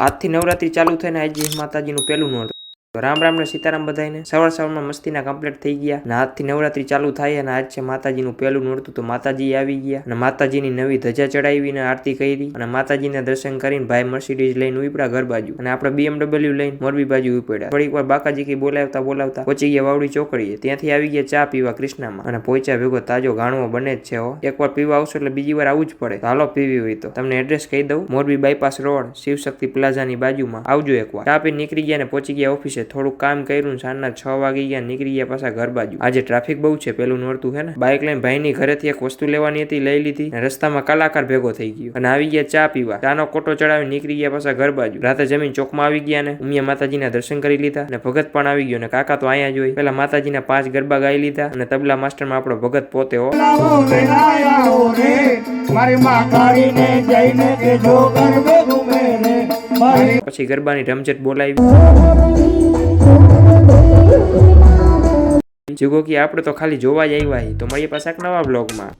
આજથી નવરાત્રી ચાલુ થઈને આજે માતાજીનું પહેલું નોરતું. રામ રામ ને સીતારામ બધાને. સવારમાં મસ્તીના કમ્પ્લીટ થઈ ગયા અને આજથી નવરાત્રી ચાલુ થાય અને આજ છે માતાજીનું પહેલું નોરતું. તો માતાજી આવી ગયા અને માતાજીની નવી ધજા ચડાવીને આરતી કરી અને માતાજીના દર્શન કરીને ભાઈ મર્સિડીઝ લઈને ઉપડ્યા ઘર બાજુ અને આપણે BMW લઈને મોરબી બાજુ ઉપડ્યા. થોડીક વાર બાકાજી કઈ બોલાવતા પહોંચી ગયા વાવડી ચોકડીએ. ત્યાંથી આવી ગયા ચા પીવા કૃષ્ણામાં અને પહોંચ્યા ભેગો તાજો ઘાણવો બને જ છે. એકવાર પીવા આવશો એટલે બીજી વાર આવવું જ પડે. હાલો પીવી હોય તો તમને એડ્રેસ કહી દઉં. મોરબી બાયપાસ રોડ શિવશક્તિ પ્લાઝાની બાજુમાં આવજો એકવાર. ચા પી નીકળી ગયા ને પહોંચી ગયા ઓફિસે. થોડુંક કામ કર્યું, સાંજના 6 વાગી ગયા, નીકળી ગયા પાછા ઘર બાજુ. આજે ટ્રાફિક બહુ છે, પેલું નોરતું છે ને. બાઇક લઈને ભાઈની ઘરેથી એક વસ્તુ લેવાની હતી, લઈ લીધી. રસ્તામાં કલાકાર ભેગો થઈ ગયો અને આવી ગયા ચા પીવા. ચાનો કોટો ચડાવી નીકળી ગયા પાછા ઘર બાજુ. રાતે જમીન ચોકમાં આવી ગયા ને ઉમિયા માતાજીના દર્શન કરી લીધા અને ભગત પણ આવી ગયો ને કાકા તો અહીંયા જોઈ. પેલા માતાજીના 5 ગરબા ગાઈ લીધા અને તબલા માસ્ટરમાં આપણો ભગત પોતે હો. પછી ગરબાની રમઝટ બોલાવી. જુગો કે આપણે તો ખાલી જોવા જ આવ્યા. તો મળીએ પાછા એક નવા બ્લોગમાં.